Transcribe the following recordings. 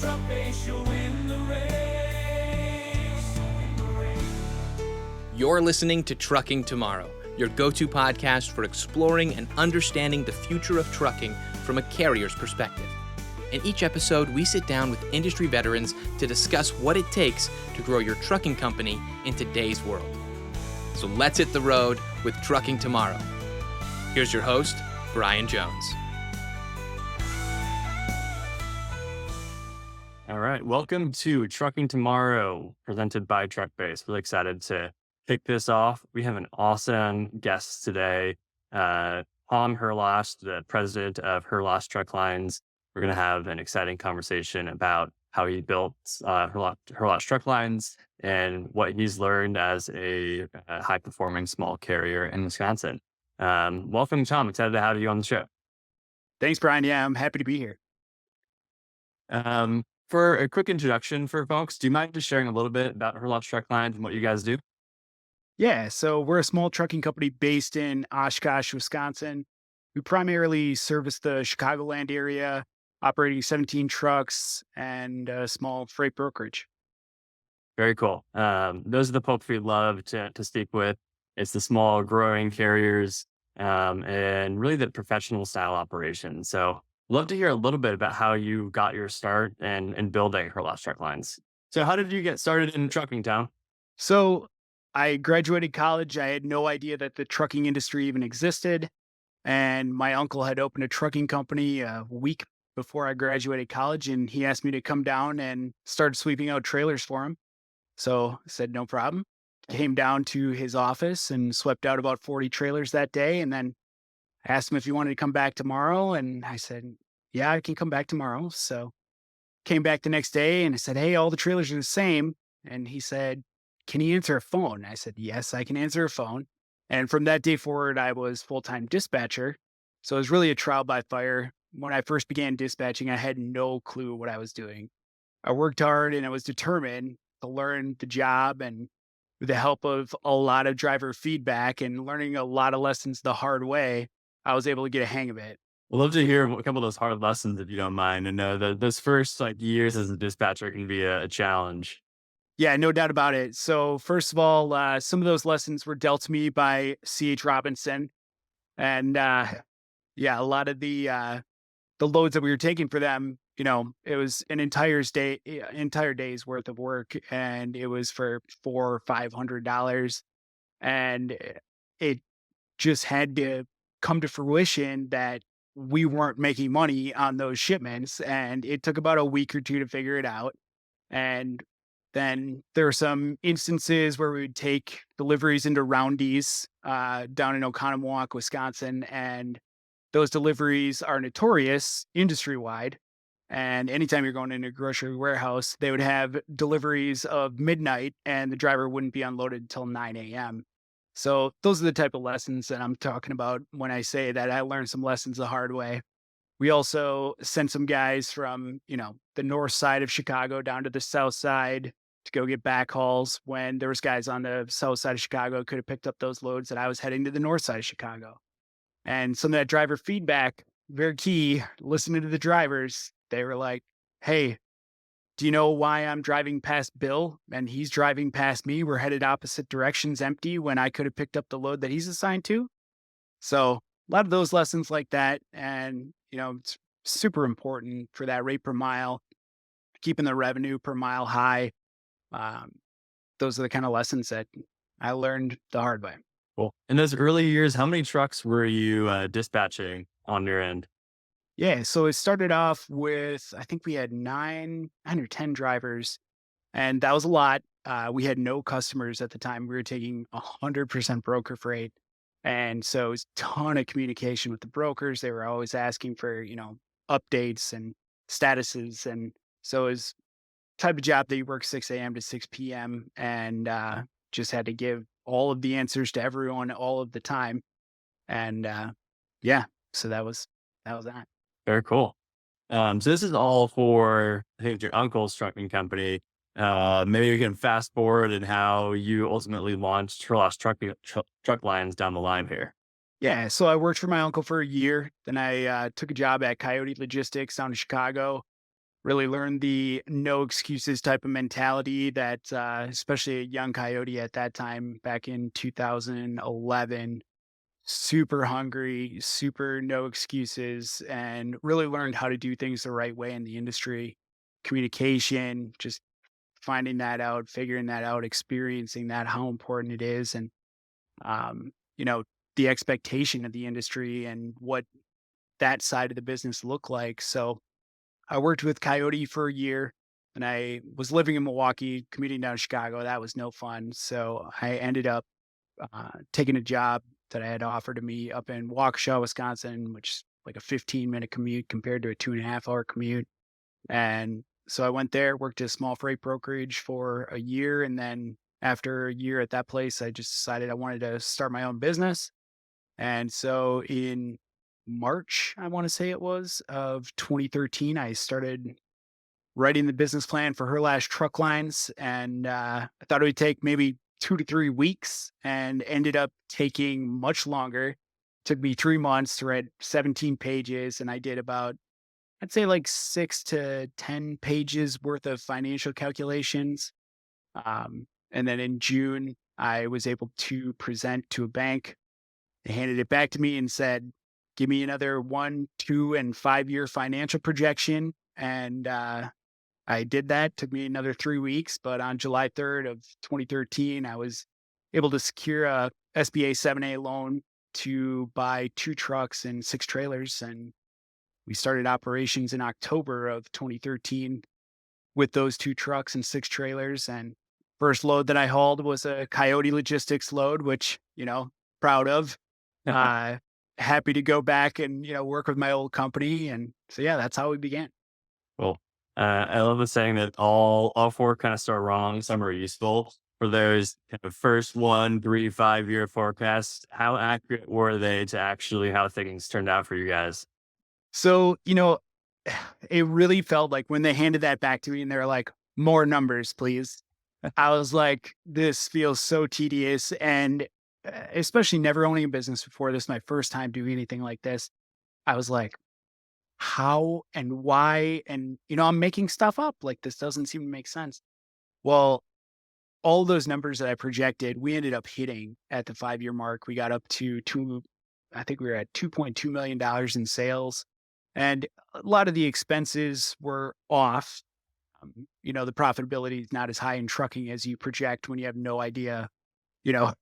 truck base, you'll win the race. You're listening to Trucking Tomorrow, your go-to podcast for exploring and understanding the future of trucking from a carrier's perspective. In each episode, we sit down with industry veterans to discuss what it takes to grow your trucking company in today's world. So let's hit the road with Trucking Tomorrow. Here's your host, Brian Jones. All right, welcome to Trucking Tomorrow, presented by TruckBase. Really excited to kick this off. We have an awesome guest today, Tom Herlache, the president of Herlache Truck Lines. We're going to have an exciting conversation about how he built Herlache Truck Lines and what he's learned as a high-performing small carrier in Wisconsin. Welcome, Tom. Excited to have you on the show. Thanks, Brian. Yeah, I'm happy to be here. For a quick introduction for folks, do you mind just sharing a little bit about Herlache Truck Lines and what you guys do? Yeah, so we're a small trucking company based in Oshkosh, Wisconsin. We primarily service the Chicagoland area, operating 17 trucks and a small freight brokerage. Very cool. Those are the folks we love to speak with. It's the small growing carriers and really the professional style operation. So love to hear a little bit about how you got your start in building Herlache Truck Lines. So how did you get started in trucking, Tom? So I graduated college. I had no idea that the trucking industry even existed. And my uncle had opened a trucking company a week before I graduated college. And he asked me to come down and start sweeping out trailers for him. So I said, no problem. Came down to his office and swept out about 40 trailers that day. And then I asked him if he wanted to come back tomorrow. And I said, yeah, I can come back tomorrow. So came back the next day and I said, hey, all the trailers are the same. And he said, can you answer a phone? I said, yes, I can answer a phone. And from that day forward, I was full-time dispatcher. So it was really a trial by fire. When I first began dispatching, I had no clue what I was doing. I worked hard and I was determined to learn the job, and with the help of a lot of driver feedback and learning a lot of lessons the hard way, I was able to get a hang of it. I'd love to hear a couple of those hard lessons, if you don't mind. And those first years as a dispatcher can be a challenge. Yeah, no doubt about it. So first of all, some of those lessons were dealt to me by C.H. Robinson. And yeah, a lot of the loads that we were taking for them, it was an entire day's worth of work, and it was for $400 or $500. And it just had to come to fruition that we weren't making money on those shipments. And it took about a week or two to figure it out. And then there were some instances where we would take deliveries into Roundy's down in Oconomowoc, Wisconsin. And those deliveries are notorious industry-wide. And anytime you're going into a grocery warehouse, they would have deliveries of midnight and the driver wouldn't be unloaded until 9 a.m. So those are the type of lessons that I'm talking about when I say that I learned some lessons the hard way. We also sent some guys from, the north side of Chicago down to the south side to go get backhauls when there was guys on the south side of Chicago could have picked up those loads that I was heading to the north side of Chicago. And some of that driver feedback, very key, listening to the drivers, they were like, hey, do you know why I'm driving past Bill and he's driving past me? We're headed opposite directions empty when I could have picked up the load that he's assigned to. So a lot of those lessons like that. And, it's super important for that rate per mile, keeping the revenue per mile high. Those are the kind of lessons that I learned the hard way. Cool. In those early years, how many trucks were you dispatching on your end? Yeah, so it started off with, I think we had 9 or 10 drivers, and that was a lot. We had no customers at the time. We were taking 100% broker freight. And so it was a ton of communication with the brokers. They were always asking for, updates and statuses. And so it was type of job that you work 6 a.m. to 6 p.m. and just had to give all of the answers to everyone all of the time. And yeah, so that was that. Very cool. So this is all for, I think, your uncle's trucking company. Maybe we can fast forward and how you ultimately launched Herlache Truck Lines down the line here. Yeah, so I worked for my uncle for a year. Then I took a job at Coyote Logistics down in Chicago. really learned the no excuses type of mentality that, especially a young Coyote at that time back in 2011, super hungry, super no excuses, and really learned how to do things the right way in the industry. Communication, just finding that out, figuring that out, experiencing that, how important it is, and um, you know, the expectation of the industry and what that side of the business looked like. So I worked with Coyote for a year and I was living in Milwaukee, commuting down to Chicago. That was no fun. So I ended up taking a job that I had offered to me up in Waukesha, Wisconsin, which is like a 15-minute commute compared to a 2.5 hour commute. And so I went there, worked at a small freight brokerage for a year. And then after a year at that place, I just decided I wanted to start my own business. And so in March, I want to say it was, of 2013, I started writing the business plan for Herlache Truck Lines. And I thought it would take maybe 2 to 3 weeks and ended up taking much longer. Took me 3 months to write 17 pages. And I did about, I'd say like 6 to 10 pages worth of financial calculations. And then in June, I was able to present to a bank. They handed it back to me and said, give me another 1, 2, and 5 year financial projection. And I did that. Took me another 3 weeks. But on July 3rd of 2013, I was able to secure a SBA 7A loan to buy 2 trucks and 6 trailers. And we started operations in October of 2013 with those 2 trucks and 6 trailers. And first load that I hauled was a Coyote Logistics load, which, proud of. Uh, Happy to go back and, work with my old company. And so, yeah, that's how we began. Cool. I love the saying that all four kind of start wrong. Some are useful. For those kind of first 1, 3, 5 year forecasts, how accurate were they to actually how things turned out for you guys? So, it really felt like when they handed that back to me and they're like, more numbers, please. I was like, this feels so tedious. And especially never owning a business before, this is my first time doing anything like this. I was like, how and why? And, I'm making stuff up. Like, this doesn't seem to make sense. Well, all those numbers that I projected, we ended up hitting at the 5 year mark. We got up to I think we were at $2.2 million in sales. And a lot of the expenses were off. The profitability is not as high in trucking as you project when you have no idea, you know,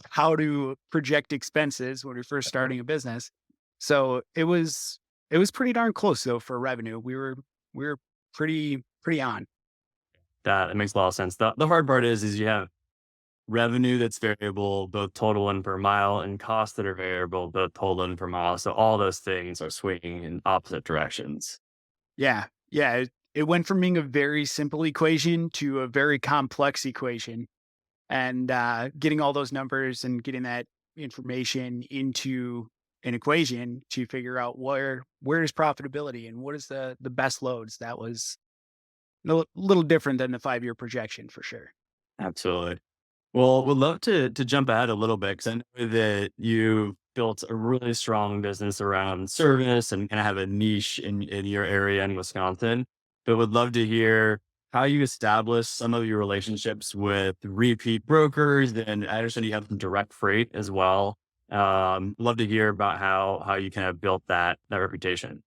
how to project expenses when you're first starting a business. So it was pretty darn close though for revenue. We were pretty on. That makes a lot of sense. The hard part is you have revenue that's variable, both total and per mile, and costs that are variable, both total and per mile. So all those things are swinging in opposite directions. Yeah. Yeah. It went from being a very simple equation to a very complex equation. And getting all those numbers and getting that information into an equation to figure out where is profitability and what is the best loads. That was a little different than the 5 year projection for sure. Absolutely. Well, would love to jump ahead a little bit because I know that you built a really strong business around service and kind of have a niche in your area in Wisconsin. But would love to hear how you establish some of your relationships with repeat brokers. And I understand you have some direct freight as well. Love to hear about how you kind of built that reputation.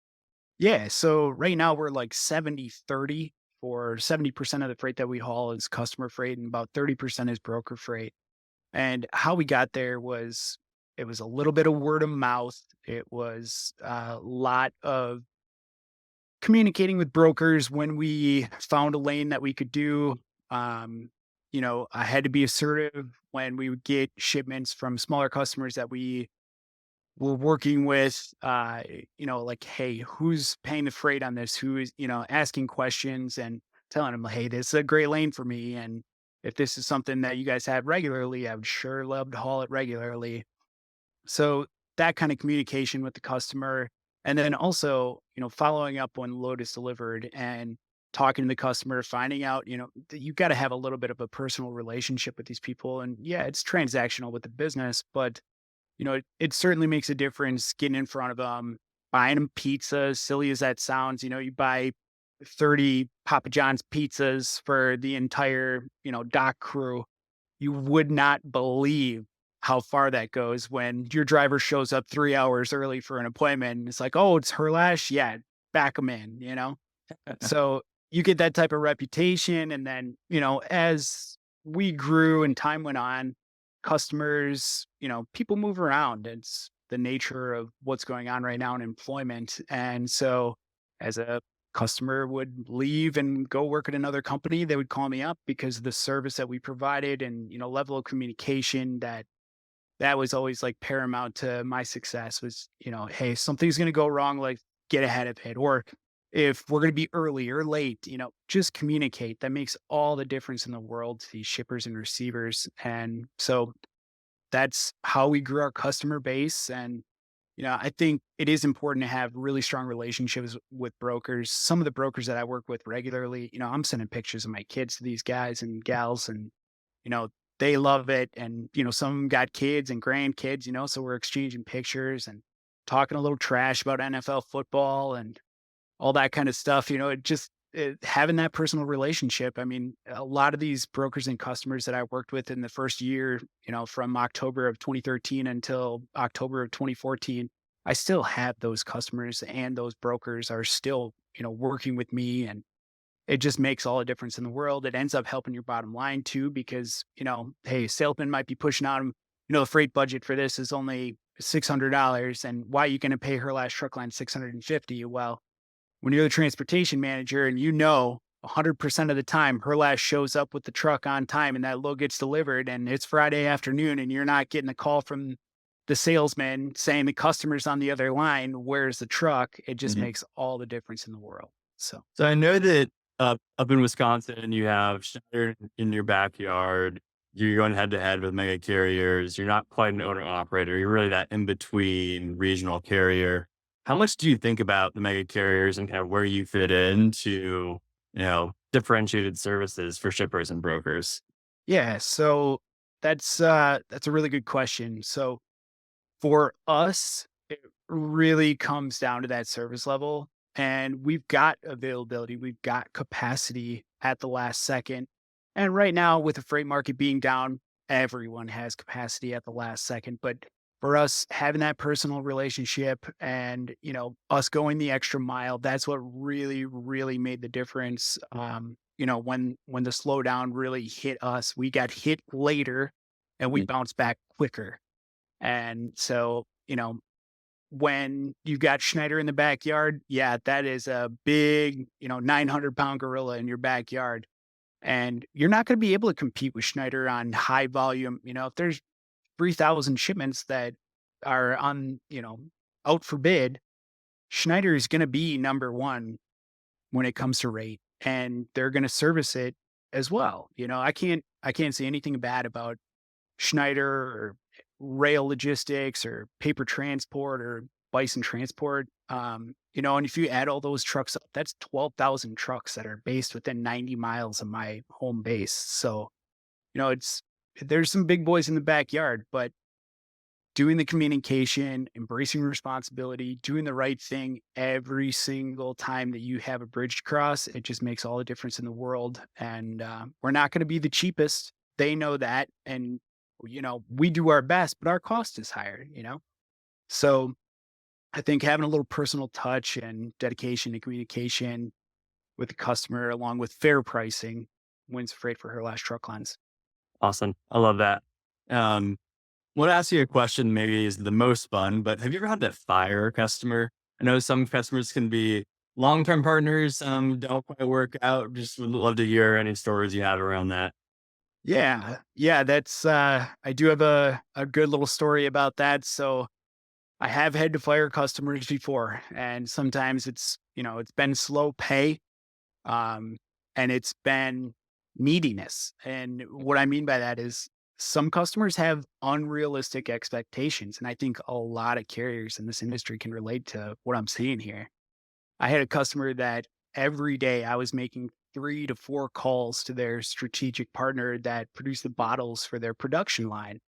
Yeah. So right now we're like 70/30. For 70% of the freight that we haul is customer freight and about 30% is broker freight. And how we got there was it was a little bit of word of mouth. It was a lot of communicating with brokers when we found a lane that we could do. I had to be assertive when we would get shipments from smaller customers that we were working with, like, hey, who's paying the freight on this? Who is, asking questions and telling them, hey, this is a great lane for me. And if this is something that you guys have regularly, I would sure love to haul it regularly. So that kind of communication with the customer. And then also, following up when load is delivered and talking to the customer, finding out, that you got to have a little bit of a personal relationship with these people. And yeah, it's transactional with the business, but it certainly makes a difference getting in front of them, buying them pizza, silly as that sounds. You buy 30 Papa John's pizzas for the entire, dock crew, you would not believe how far that goes when your driver shows up 3 hours early for an appointment. And it's like, oh, it's Herlache. Yeah, back them in. So you get that type of reputation. And then, as we grew and time went on, customers, people move around. It's the nature of what's going on right now in employment. And so as a customer would leave and go work at another company, they would call me up because of the service that we provided and, level of communication that was always like paramount to my success was, hey, something's going to go wrong, like get ahead of it. Or if we're going to be early or late, just communicate. That makes all the difference in the world to these shippers and receivers. And so that's how we grew our customer base. And, I think it is important to have really strong relationships with brokers. Some of the brokers that I work with regularly, I'm sending pictures of my kids to these guys and gals, and, they love it. And, some of them got kids and grandkids, so we're exchanging pictures and talking a little trash about NFL football and all that kind of stuff. Having that personal relationship. I mean, a lot of these brokers and customers that I worked with in the first year, from October of 2013 until October of 2014, I still have those customers, and those brokers are still, working with me, and it just makes all the difference in the world. It ends up helping your bottom line too, because, hey, salesman might be pushing out, the freight budget for this is only $600, and why are you going to pay Herlache Truck Line $650? Well, when you're the transportation manager and 100% of the time Herlache shows up with the truck on time and that load gets delivered and it's Friday afternoon and you're not getting a call from the salesman saying the customer's on the other line, where's the truck? It just makes all the difference in the world. So I know that up in Wisconsin, you have Schneider in your backyard. You're going head to head with mega carriers. You're not quite an owner operator. You're really that in between regional carrier. How much do you think about the mega carriers and kind of where you fit into, differentiated services for shippers and brokers? Yeah, so that's a really good question. So for us, it really comes down to that service level, and we've got availability, we've got capacity at the last second. And right now, with the freight market being down, everyone has capacity at the last second. But for us, having that personal relationship and, us going the extra mile, that's what really, really made the difference. When the slowdown really hit us, we got hit later and we bounced back quicker. And so, when you got Schneider in the backyard, yeah, that is a big, 900-pound gorilla in your backyard. And you're not going to be able to compete with Schneider on high volume. If there's 3,000 shipments that are on, out for bid, Schneider is going to be number one when it comes to rate, and they're going to service it as well. I can't say anything bad about Schneider or rail logistics or paper transport or bison transport. And if you add all those trucks up, that's 12,000 trucks that are based within 90 miles of my home base. So, there's some big boys in the backyard, but doing the communication, embracing responsibility, doing the right thing every single time that you have a bridge to cross, it just makes all the difference in the world. And we're not going to be the cheapest. They know that. And, we do our best, but our cost is higher. So I think having a little personal touch and dedication and communication with the customer, along with fair pricing, wins freight for Herlache Truck Lines. Awesome. I love that. Want to ask you a question, maybe is the most fun, but have you ever had to fire a customer? I know some customers can be long-term partners, some don't quite work out. Just would love to hear any stories you have around that. Yeah. Yeah. I do have a good little story about that. So I have had to fire customers before, and sometimes it's been slow pay. And it's been neediness. And what I mean by that is some customers have unrealistic expectations. And I think a lot of carriers in this industry can relate to what I'm seeing here. I had a customer that every day I was making 3 to 4 calls to their strategic partner that produced the bottles for their production line.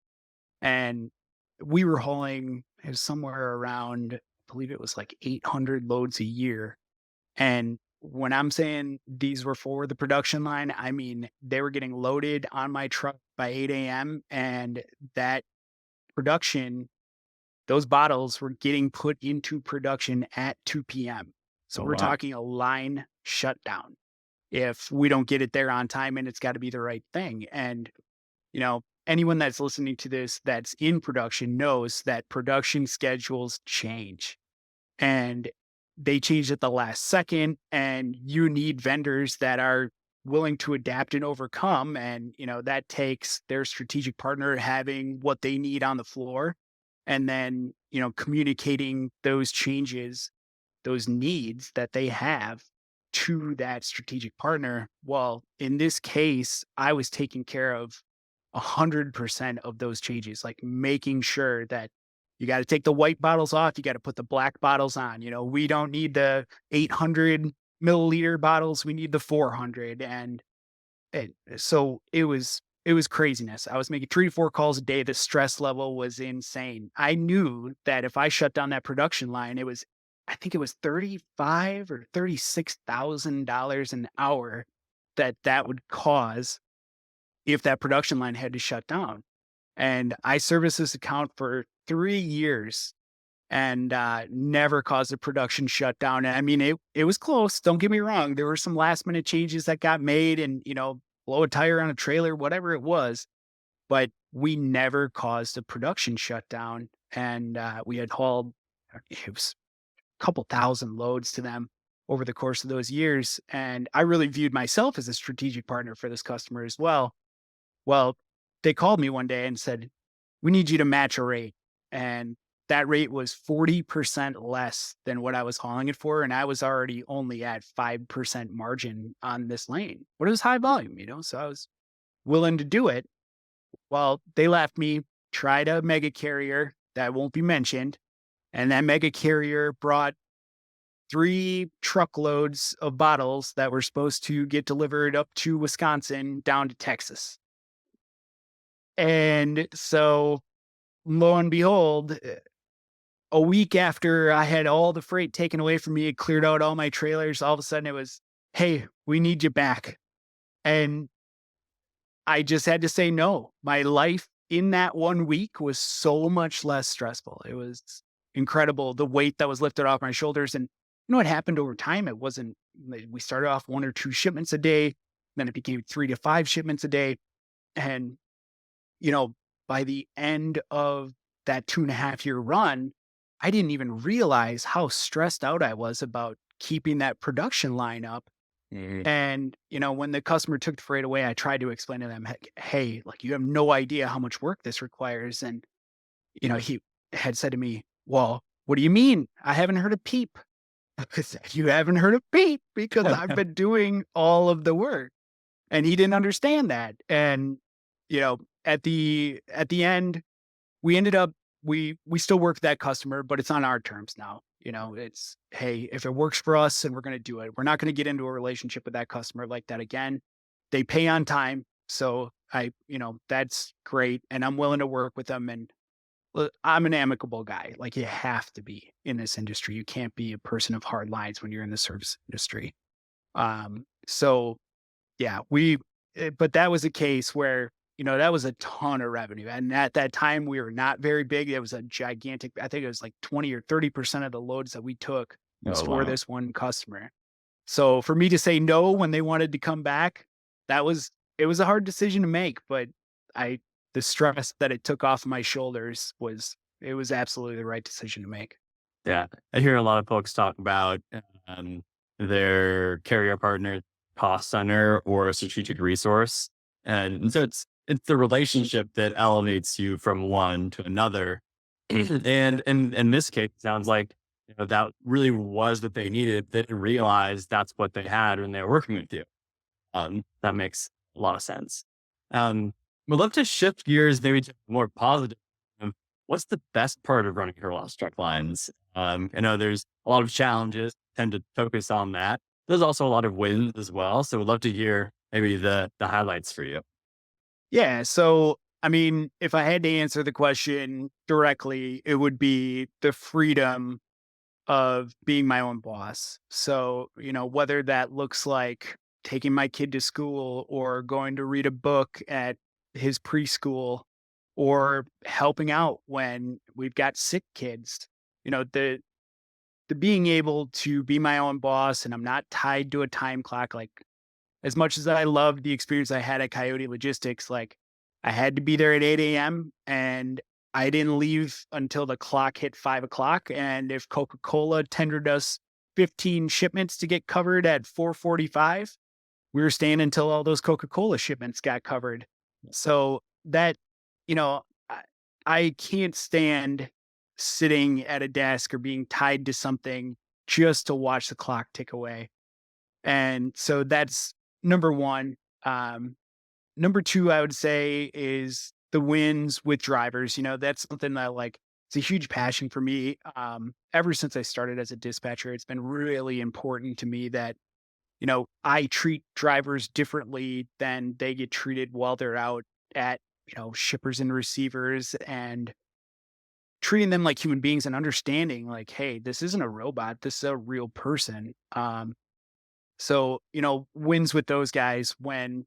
And we were hauling, it was somewhere around, I believe it was like 800 loads a year. And when I'm saying these were for the production line, I mean, they were getting loaded on my truck by 8 a.m. and that production, those bottles were getting put into production at 2 p.m. So Oh, we're wow. talking a line shutdown if we don't get it there on time, and it's got to be the right thing. And, anyone that's listening to this that's in production knows that production schedules change and they change at the last second. And you need vendors that are willing to adapt and overcome. And, that takes their strategic partner having what they need on the floor and then, communicating those changes, those needs that they have to that strategic partner. Well, in this case, I was taking care of 100% of those changes, like making sure that you got to take the white bottles off, you got to put the black bottles on. We don't need the 800 milliliter bottles, we need the 400. And so it was craziness. I was making 3 to 4 calls a day. The stress level was insane. I knew that if I shut down that production line, I think it was 35 or $36,000 an hour that would cause if that production line had to shut down. And I serviced this account for 3 years and never caused a production shutdown. And I mean, it was close. Don't get me wrong. There were some last minute changes that got made, and blow a tire on a trailer, whatever it was. But we never caused a production shutdown. And we had hauled, it was a couple thousand loads to them over the course of those years. And I really viewed myself as a strategic partner for this customer as well. Well, they called me one day and said, "We need you to match a rate." And that rate was 40% less than what I was hauling it for. And I was already only at 5% margin on this lane, but it was high volume, so I was willing to do it. Well, they left me, tried a mega carrier that won't be mentioned. And that mega carrier brought 3 truckloads of bottles that were supposed to get delivered up to Wisconsin down to Texas. And so, lo and behold, a week after I had all the freight taken away from me, it cleared out all my trailers. All of a sudden, it was, "Hey, we need you back." And I just had to say no. My life in that one week was so much less stressful. It was incredible, the weight that was lifted off my shoulders. And what happened over time? It wasn't, we started off 1 or 2 shipments a day, then it became 3 to 5 shipments a day. And you know, by the end of that 2.5 year run, I didn't even realize how stressed out I was about keeping that production line up. Mhm. And, when the customer took the freight away, I tried to explain to them, "Hey, like, you have no idea how much work this requires." And, he had said to me, "Well, what do you mean? I haven't heard a peep." I said, "You haven't heard a peep because I've been doing all of the work." And he didn't understand that. And, at the end, we ended up we still work with that customer, but it's on our terms now. It's, hey, if it works for us and we're going to do it, we're not going to get into a relationship with that customer like that again. They pay on time. So that's great. And I'm willing to work with them. And look, I'm an amicable guy. Like, you have to be in this industry. You can't be a person of hard lines when you're in the service industry. So yeah, but that was a case where, that was a ton of revenue. And at that time, we were not very big. It was a gigantic, I think it was like 20 or 30% of the loads that we took was Oh, for wow. this one customer. So for me to say no when they wanted to come back, it was a hard decision to make, but the stress that it took off my shoulders it was absolutely the right decision to make. Yeah. I hear a lot of folks talk about um, their carrier partner, cost center, or a strategic resource. And so it's the relationship that elevates you from one to another. And in this case, it sounds like that really was what they needed. They didn't realize that's what they had when they were working with you. That makes a lot of sense. We'd love to shift gears maybe to more positive. What's the best part of running Herlache Truck Lines? I know there's a lot of challenges, tend to focus on that. There's also a lot of wins as well. So we'd love to hear maybe the highlights for you. Yeah. So, I mean, if I had to answer the question directly, it would be the freedom of being my own boss. So, whether that looks like taking my kid to school or going to read a book at his preschool or helping out when we've got sick kids, the being able to be my own boss and I'm not tied to a time clock. Like, as much as I loved the experience I had at Coyote Logistics, like I had to be there at 8 a.m. and I didn't leave until the clock hit 5 o'clock. And if Coca-Cola tendered us 15 shipments to get covered at 4:45, we were staying until all those Coca-Cola shipments got covered. So that, you know, I, I can't stand sitting at a desk or being tied to something just to watch the clock tick away. And so that's number one. Number two, I would say, is the wins with drivers. That's something that it's a huge passion for me. Ever since I started as a dispatcher, it's been really important to me that, I treat drivers differently than they get treated while they're out at, shippers and receivers, and treating them like human beings and understanding like, hey, this isn't a robot. This is a real person. So, wins with those guys when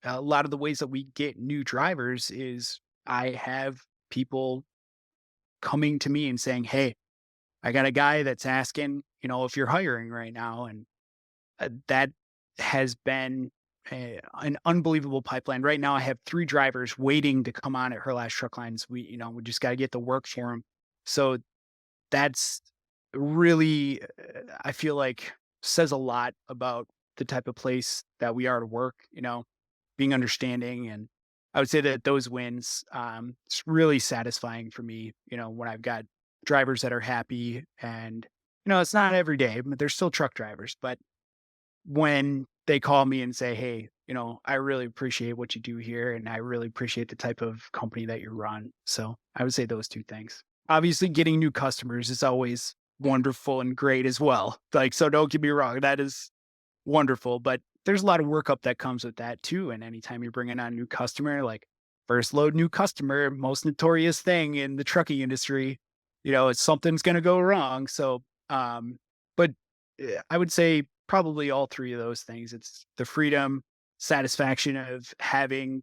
a lot of the ways that we get new drivers is I have people coming to me and saying, "Hey, I got a guy that's asking, if you're hiring right now." And that has been an unbelievable pipeline. Right now, I have 3 drivers waiting to come on at Herlache Truck Lines. We just got to get the work for them. So that's really, I feel like, says a lot about the type of place that we are to work, being understanding. And I would say that those wins, it's really satisfying for me, when I've got drivers that are happy. And, it's not every day, but they're still truck drivers. But when they call me and say, hey, I really appreciate what you do here and I really appreciate the type of company that you run. So I would say those 2 things. Obviously, getting new customers is always wonderful and great as well. Like, so don't get me wrong, that is wonderful, but there's a lot of workup that comes with that too. And anytime you're bringing on a new customer, like first load new customer, most notorious thing in the trucking industry, it's something's going to go wrong. So, but I would say probably all 3 of those things. It's the freedom, satisfaction of having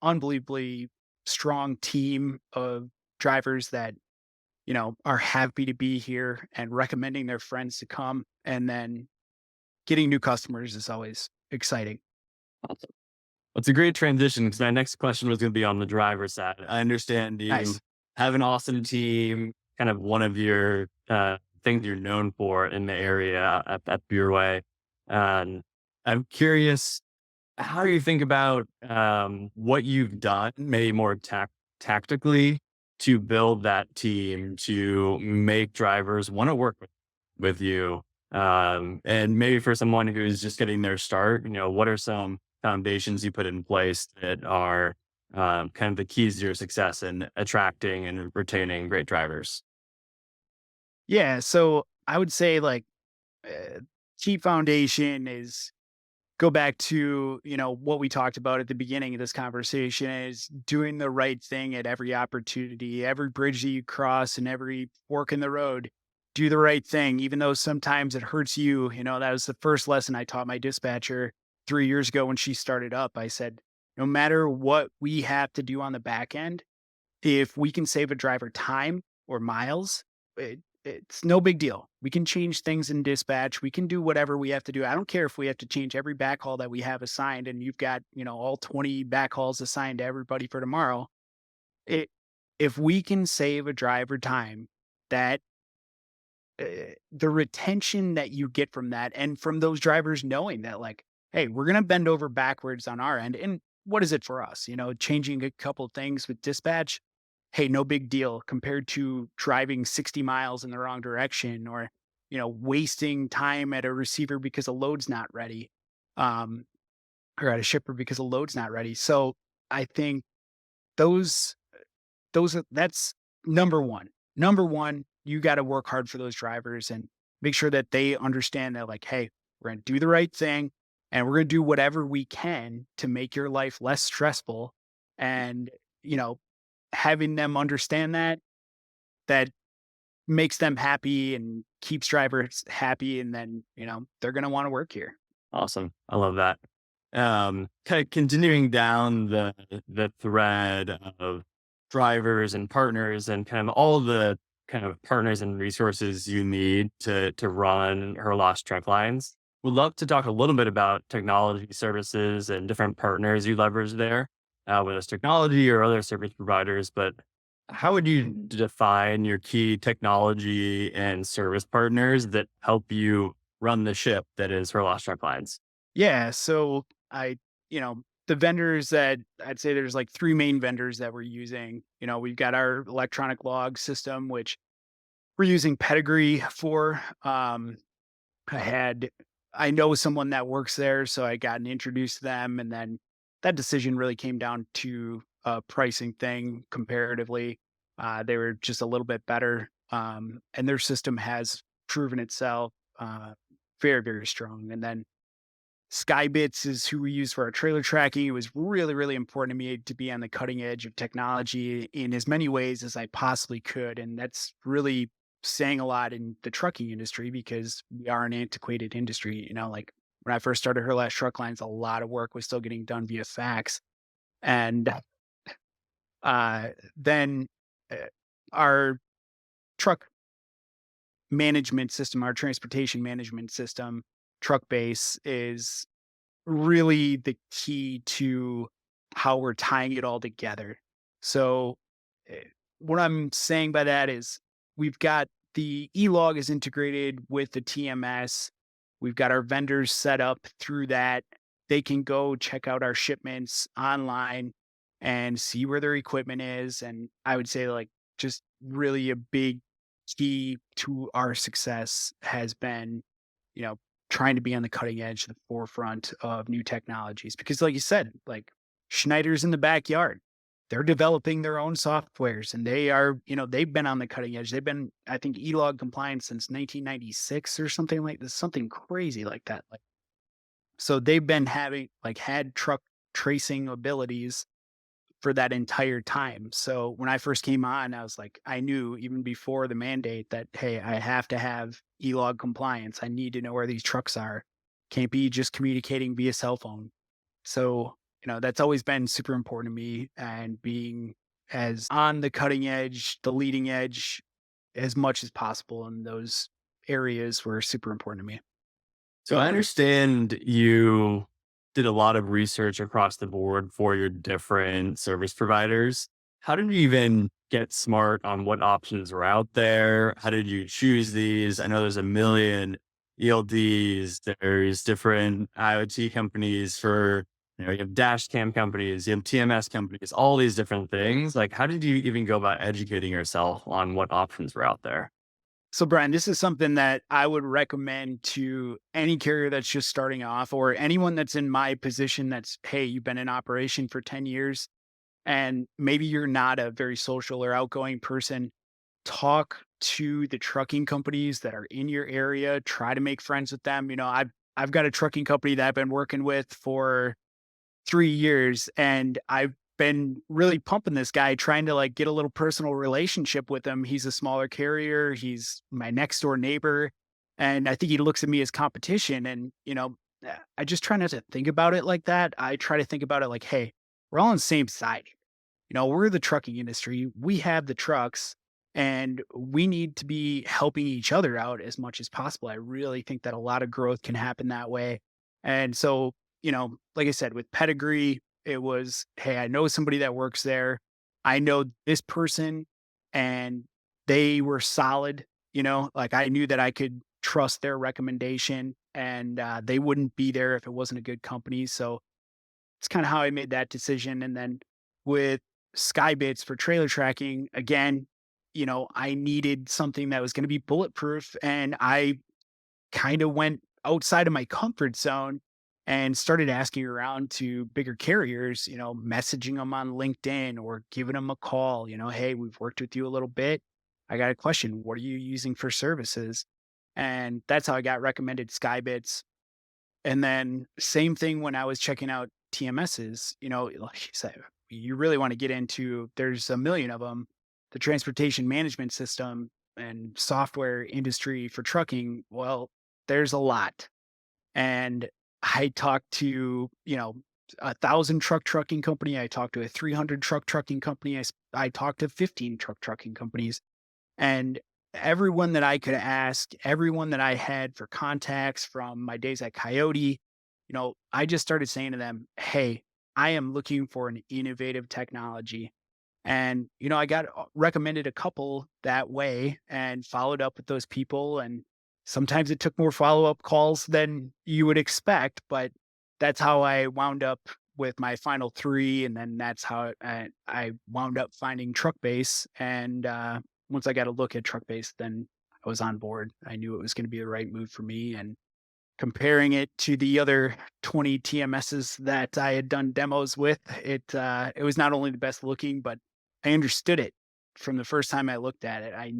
unbelievably strong team of drivers that, are happy to be here and recommending their friends to come. And then getting new customers is always exciting. Awesome. Well, it's a great transition because my next question was going to be on the driver's side. I understand you Nice. have an awesome team, kind of one of your things you're known for in the area at Bureau. And I'm curious how you think about what you've done, maybe more tactically, to build that team to make drivers want to work with you. And maybe for someone who's just getting their start, what are some foundations you put in place that are kind of the keys to your success in attracting and retaining great drivers? Yeah. So I would say key foundation is go back to, what we talked about at the beginning of this conversation is doing the right thing at every opportunity, every bridge that you cross and every fork in the road. Do the right thing, even though sometimes it hurts you. That was the first lesson I taught my dispatcher 3 years ago when she started up. I said, no matter what we have to do on the back end, if we can save a driver time or miles, it's no big deal. We can change things in dispatch. We can do whatever we have to do. I don't care if we have to change every backhaul that we have assigned and you've got, all 20 backhauls assigned to everybody for tomorrow. If we can save a driver time, that the retention that you get from that and from those drivers knowing that like, hey, we're going to bend over backwards on our end. And what is it for us? Changing a couple things with dispatch. Hey, no big deal compared to driving 60 miles in the wrong direction or, wasting time at a receiver because a load's not ready, um, or at a shipper because a load's not ready. So I think those, that's number one. Number one, you got to work hard for those drivers and make sure that they understand that like, hey, we're going to do the right thing and we're going to do whatever we can to make your life less stressful. And, having them understand that makes them happy and keeps drivers happy. And then, they're going to want to work here. Awesome. I love that. Kind of continuing down the thread of drivers and partners and kind of all the kind of partners and resources you need to run Herlache Truck Lines. We'd love to talk a little bit about technology services and different partners you leverage there, whether it's technology or other service providers. But how would you define your key technology and service partners that help you run the ship that is Herlache Truck Lines? Yeah. So the vendors that I'd say there's like three main vendors that we're using. We've got our electronic log system, which we're using Pedigree for. I know someone that works there, so I got introduced to them, and then that decision really came down to a pricing thing comparatively. They were just a little bit better, and their system has proven itself very, very strong. And then Skybits is who we use for our trailer tracking. It was really, really important to me to be on the cutting edge of technology in as many ways as I possibly could. And that's really saying a lot in the trucking industry because we are an antiquated industry. Like when I first started Herlache Truck Lines, a lot of work was still getting done via fax. And then our truck management system, our transportation management system, truck base is really the key to how we're tying it all together. So eh, what I'm saying by that is we've got the e-log is integrated with the TMS. We've got our vendors set up through that. They can go check out our shipments online and see where their equipment is. And I would say like just really a big key to our success has been, you know, trying to be on the cutting edge, the forefront of new technologies. Because like you said, like Schneider's in the backyard. They're developing their own softwares and they are, they've been on the cutting edge. They've been, I think, e-log compliant since 1996 or something like this, something crazy like that. Like, so they've been had truck tracing abilities for that entire time. So when I first came on, I was like, I knew even before the mandate that, hey, I have to have e-log compliance. I need to know where these trucks are. Can't be just communicating via cell phone. So, that's always been super important to me, and being as on the cutting edge, the leading edge as much as possible in those areas were super important to me. So I understand you did a lot of research across the board for your different service providers. How did you even get smart on what options were out there? How did you choose these? I know there's a million ELDs, there's different IoT companies for, you have dash cam companies, you have TMS companies, all these different things. Like, how did you even go about educating yourself on what options were out there? So, Brian, this is something that I would recommend to any carrier that's just starting off, or anyone that's in my position that's, hey, you've been in operation for 10 years and maybe you're not a very social or outgoing person. Talk to the trucking companies that are in your area. Try to make friends with them. I've got a trucking company that I've been working with for 3 years, and I've been really pumping this guy, trying to like get a little personal relationship with him. He's a smaller carrier. He's my next door neighbor. And I think he looks at me as competition. And, I just try not to think about it like that. I try to think about it like, hey, we're all on the same side. We're the trucking industry. We have the trucks and we need to be helping each other out as much as possible. I really think that a lot of growth can happen that way. And so, like I said, with Pedigree, it was, hey, I know somebody that works there. I know this person, and they were solid. Like I knew that I could trust their recommendation, and they wouldn't be there if it wasn't a good company. So it's kind of how I made that decision. And then with Skybits for trailer tracking, again, I needed something that was going to be bulletproof, and I kind of went outside of my comfort zone and started asking around to bigger carriers, messaging them on LinkedIn or giving them a call, hey, we've worked with you a little bit. I got a question. What are you using for services? And that's how I got recommended Skybits. And then same thing when I was checking out TMSs, like you said, you really want to get into, there's a million of them. The transportation management system, and software industry for trucking, well, there's a lot. And I talked to, 1,000 trucking company. I talked to a 300 trucking company. I talked to 15 trucking companies. And everyone that I could ask, everyone that I had for contacts from my days at Coyote, I just started saying to them, hey, I am looking for an innovative technology. And, I got recommended a couple that way and followed up with those people. And sometimes it took more follow up calls than you would expect, but that's how I wound up with my final three. And then that's how I wound up finding Truck Base. And once I got a look at Truck Base, then I was on board. I knew it was going to be the right move for me. And comparing it to the other 20 TMSs that I had done demos with, it was not only the best looking, but I understood it from the first time I looked at it. I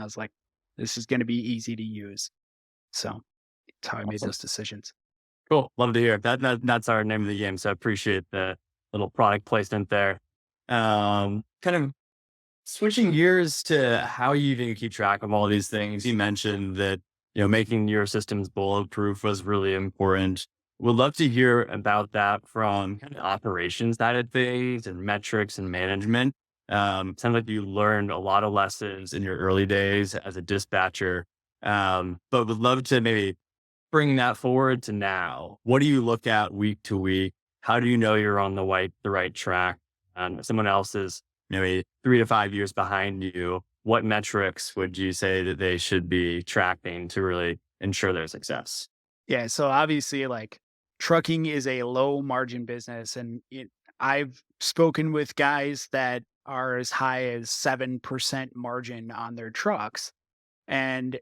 was like, this is going to be easy to use. So that's how I made Awesome. those decisions. Cool. Love to hear it. That's our name of the game. So I appreciate the little product placement there. Kind of switching gears to how you even keep track of all these things. You mentioned that, making your systems bulletproof was really important. Would love to hear about that from kind of operations side of things and metrics and management. Sounds like you learned a lot of lessons in your early days as a dispatcher. But would love to maybe bring that forward to now. What do you look at week to week? How do you know you're on the right track? If someone else is maybe 3 to 5 years behind you, what metrics would you say that they should be tracking to really ensure their success? Yeah. So obviously, like trucking is a low margin business. And I've spoken with guys that are as high as 7% margin on their trucks. And,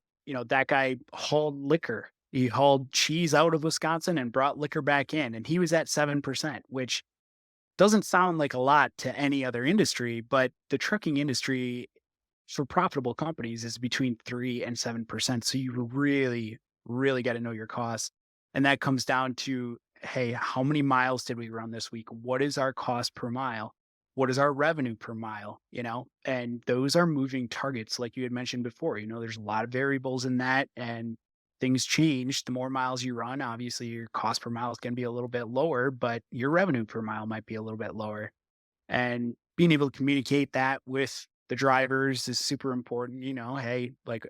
that guy hauled liquor. He hauled cheese out of Wisconsin and brought liquor back in, and he was at 7%, which doesn't sound like a lot to any other industry, but the trucking industry for profitable companies is between 3 and 7%. So you really, really got to know your costs. And that comes down to, hey, how many miles did we run this week? What is our cost per mile? What is our revenue per mile? And those are moving targets, like you had mentioned before. There's a lot of variables in that, and things change. The more miles you run, obviously your cost per mile is going to be a little bit lower, but your revenue per mile might be a little bit lower. And being able to communicate that with the drivers is super important. Hey, like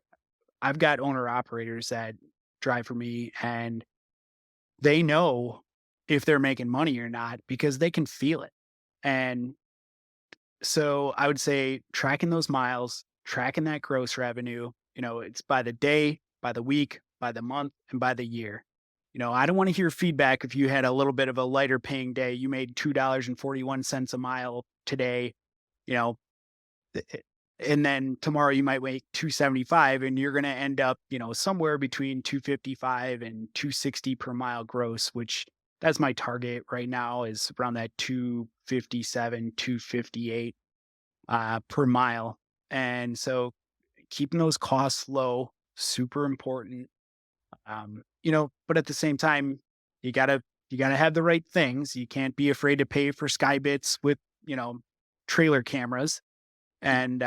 I've got owner operators that drive for me, and they know if they're making money or not because they can feel it. And so I would say tracking those miles, tracking that gross revenue, it's by the day, by the week, by the month, and by the year. I don't want to hear feedback if you had a little bit of a lighter paying day. You made $2.41 a mile today, you know, and then tomorrow you might make 275 and you're going to end up, somewhere between 255 and 260 per mile gross, which that's my target right now is around that 257, 258 per mile. And so keeping those costs low, super important. But at the same time, you gotta have the right things. You can't be afraid to pay for Skybits with, trailer cameras and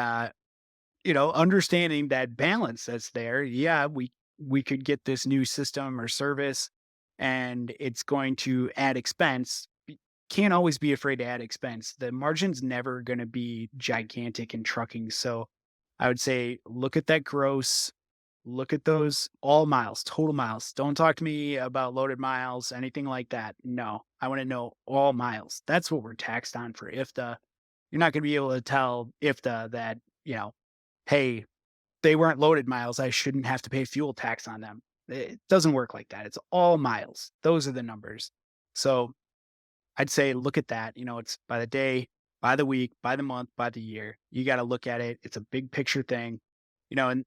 understanding that balance that's there. Yeah, we could get this new system or service and it's going to add expense. Can't always be afraid to add expense. The margin's never going to be gigantic in trucking. So I would say look at that gross, look at those all miles, total miles. Don't talk to me about loaded miles, anything like that. No, I want to know all miles. That's what we're taxed on for IFTA. You're not going to be able to tell IFTA that, hey, they weren't loaded miles. I shouldn't have to pay fuel tax on them. It doesn't work like that. It's all miles. Those are the numbers. So I'd say look at that. It's by the day, by the week, by the month, by the year. You got to look at it. It's a big picture thing, and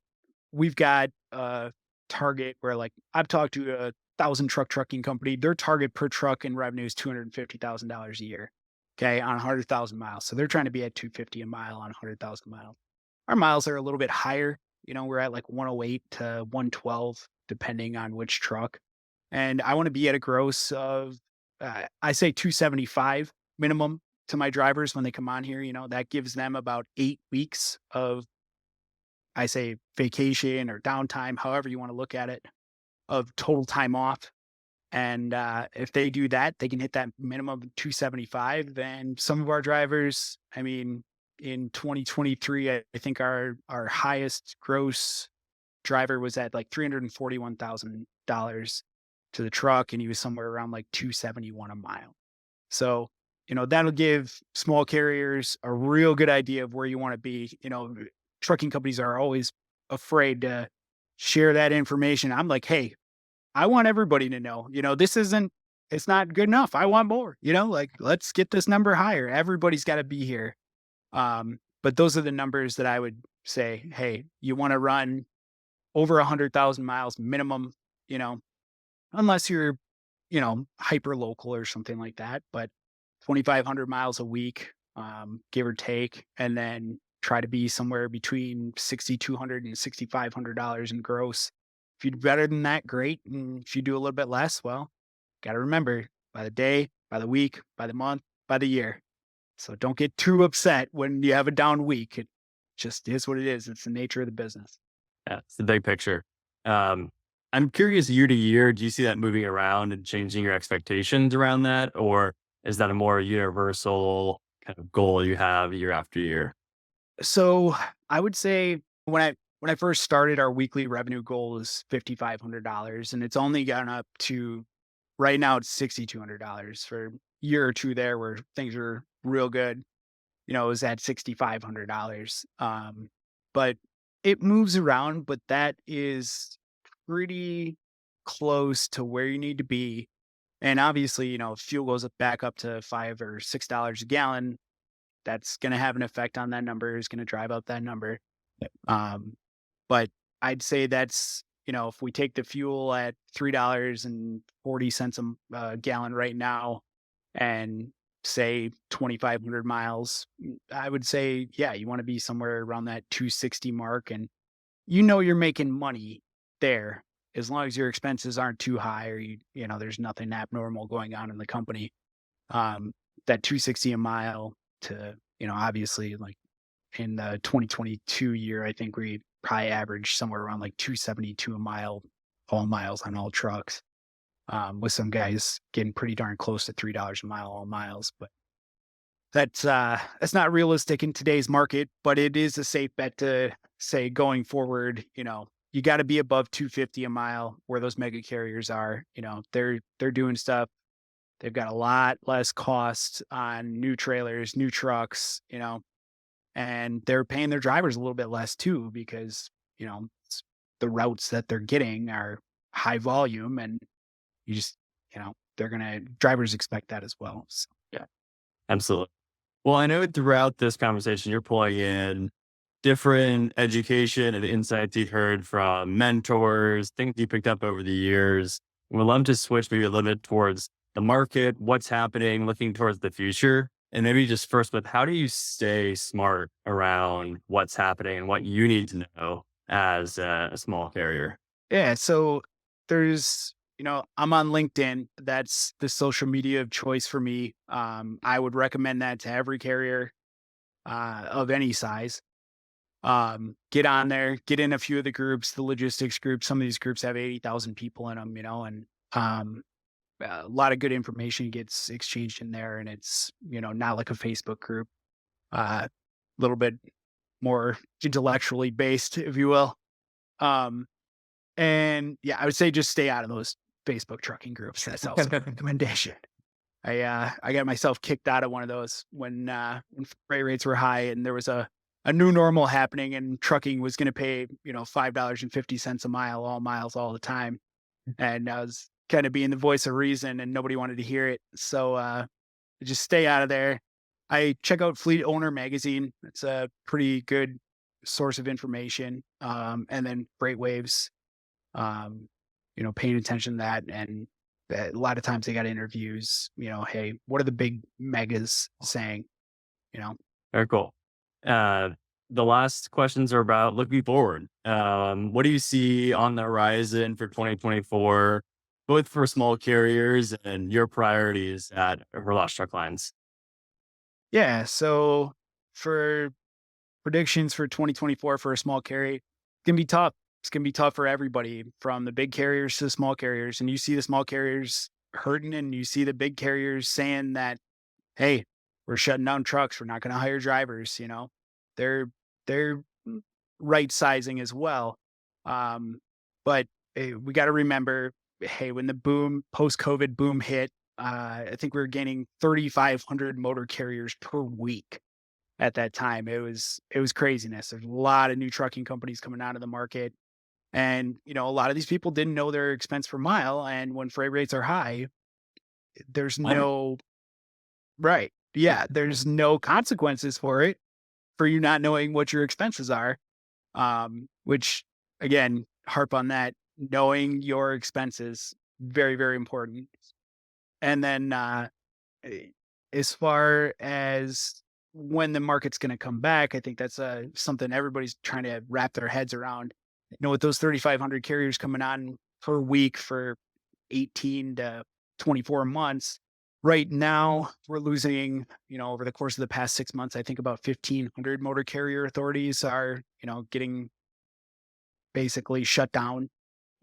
we've got a target where like I've talked to a 1,000 trucking company. Their target per truck in revenue is $250,000 a year. Okay. On 100,000 miles. So they're trying to be at 250 a mile on 100,000 miles. Our miles are a little bit higher. We're at like 108 to 112, depending on which truck. And I want to be at a gross of, I say 275 minimum to my drivers when they come on here. That gives them about 8 weeks of I say vacation or downtime, however you want to look at it, of total time off. And if they do that, they can hit that minimum of 275. And some of our drivers, I mean, in 2023, I think our highest gross driver was at like $341,000 to the truck, and he was somewhere around like 271 a mile. So, that'll give small carriers a real good idea of where you want to be. Trucking companies are always afraid to share that information. I'm like, hey, I want everybody to know, it's not good enough. I want more, like, let's get this number higher. Everybody's got to be here. But those are the numbers that I would say, hey, you want to run over 100,000 miles minimum, you know, unless you're, hyper local or something like that, but 2,500 miles a week, give or take, and then try to be somewhere between $6,200 and $6,500 in gross. If you do better than that, great. And if you do a little bit less, well, got to remember, by the day, by the week, by the month, by the year. So don't get too upset when you have a down week. It just is what it is. It's the nature of the business. Yeah, it's the big picture. I'm curious, year to year, do you see that moving around and changing your expectations around that? Or is that a more universal kind of goal you have year after year? So I would say when I first started, our weekly revenue goal was $5,500, and it's only gone up to right now it's $6,200 for a year or two there where things were real good. It was at $6,500. But it moves around, but that is pretty close to where you need to be. And obviously, if fuel goes back up to $5 or $6 a gallon, that's going to have an effect on that number, is going to drive up that number. Um, but I'd say that's, if we take the fuel at $3.40 a gallon right now and say 2,500 miles, I would say, yeah, you want to be somewhere around that 260 mark. And you're making money there as long as your expenses aren't too high, or there's nothing abnormal going on in the company. That 260 a mile to, obviously, like in the 2022 year, I think we probably averaged somewhere around like 272 a mile, all miles on all trucks, with some guys getting pretty darn close to $3 a mile, all miles. But that's not realistic in today's market, but it is a safe bet to say going forward, you got to be above 250 a mile where those mega carriers are. They're doing stuff. They've got a lot less cost on new trailers, new trucks, and they're paying their drivers a little bit less too, because, the routes that they're getting are high volume, and you just, drivers expect that as well. So. Yeah, absolutely. Well, I know throughout this conversation, you're pulling in different education and insights you heard from mentors, things you picked up over the years. We'd love to switch maybe a little bit towards the market, what's happening, looking towards the future. And maybe just first with, how do you stay smart around what's happening and what you need to know as a small carrier? Yeah. So there's, I'm on LinkedIn. That's the social media of choice for me. I would recommend that to every carrier of any size. Get on there, get in a few of the groups, the logistics groups. Some of these groups have 80,000 people in them, and a lot of good information gets exchanged in there, and it's, not like a Facebook group, a little bit more intellectually based, if you will. And yeah, I would say just stay out of those Facebook trucking groups. That's also a recommendation. I got myself kicked out of one of those when freight rates were high and there was a new normal happening, and trucking was going to pay, $5.50 a mile, all miles, all the time. And I was kind of being the voice of reason, and nobody wanted to hear it. So just stay out of there. I check out Fleet Owner Magazine. It's a pretty good source of information. And then Freight Waves, paying attention to that. And a lot of times they got interviews, hey, what are the big megas saying? Very cool. The last questions are about looking forward. What do you see on the horizon for 2024, both for small carriers and your priorities at Herlache Truck Lines? Yeah. So for predictions for 2024 for a small carry, it's going to be tough. It's going to be tough for everybody, from the big carriers to the small carriers. And you see the small carriers hurting, and you see the big carriers saying that, hey, we're shutting down trucks. We're not going to hire drivers. They're right sizing as well. But we got to remember, hey, when the post-COVID boom hit, I think we were gaining 3,500 motor carriers per week at that time. It was craziness. There's a lot of new trucking companies coming out of the market. And, a lot of these people didn't know their expense per mile. And when freight rates are high, there's no, right. Yeah. There's no consequences for it, for you not knowing what your expenses are. Which, again, harp on that, knowing your expenses, very, very important. And then, as far as when the market's going to come back, I think that's something everybody's trying to wrap their heads around. With those 3,500 carriers coming on per week for 18 to 24 months, right now we're losing, over the course of the past 6 months, I think about 1,500 motor carrier authorities are, getting basically shut down,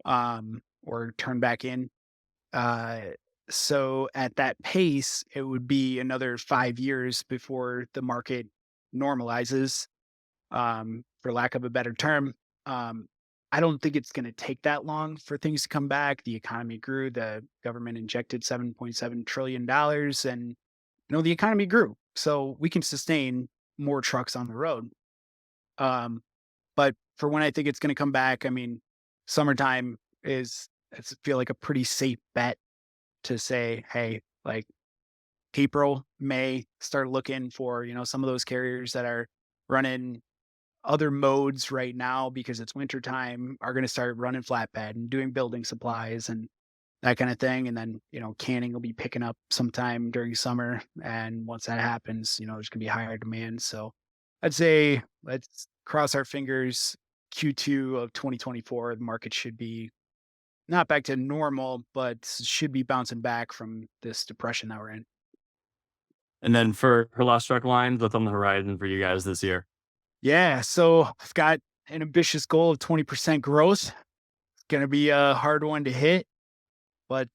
or turned back in. So at that pace, it would be another 5 years before the market normalizes, for lack of a better term. I don't think it's going to take that long for things to come back. The economy grew. The government injected $7.7 trillion, and the economy grew. So we can sustain more trucks on the road. But for when I think it's going to come back, I mean, summertime I feel like a pretty safe bet to say, hey, like April, May, start looking for, some of those carriers that are running other modes right now because it's wintertime are going to start running flatbed and doing building supplies and that kind of thing. And then, canning will be picking up sometime during summer. And once that happens, there's going to be higher demand. So I'd say let's cross our fingers. Q2 of 2024, the market should be not back to normal, but should be bouncing back from this depression that we're in. And then for Herlache Truck Lines, what's on the horizon for you guys this year? Yeah, so I've got an ambitious goal of 20% growth. It's going to be a hard one to hit, but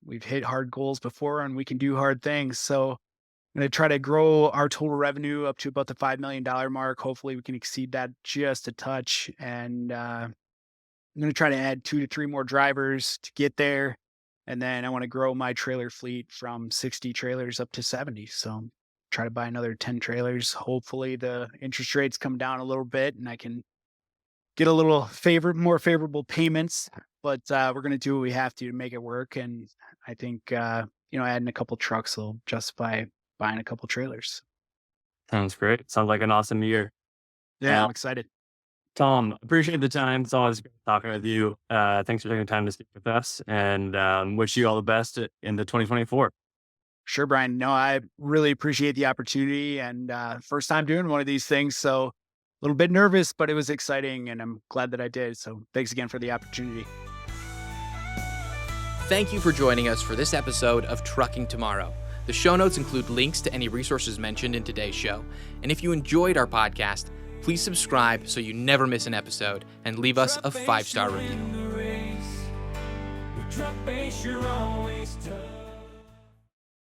we've hit hard goals before, and we can do hard things. So I'm going to try to grow our total revenue up to about the $5 million mark. Hopefully we can exceed that just a touch. And I'm going to try to add 2 to 3 more drivers to get there. And then I want to grow my trailer fleet from 60 trailers up to 70. So try to buy another 10 trailers. Hopefully the interest rates come down a little bit and I can get a little more favorable payments, but we're going to do what we have to make it work. And I think, adding a couple trucks will justify buying a couple trailers. Sounds great. Sounds like an awesome year. Yeah, I'm excited. Tom, appreciate the time. It's always great talking with you. Thanks for taking the time to speak with us, and wish you all the best into 2024. Sure, Brian. No, I really appreciate the opportunity, and first time doing one of these things. So a little bit nervous, but it was exciting, and I'm glad that I did. So thanks again for the opportunity. Thank you for joining us for this episode of Trucking Tomorrow. The show notes include links to any resources mentioned in today's show. And if you enjoyed our podcast, please subscribe so you never miss an episode and leave us a 5-star review. Truck base, you're always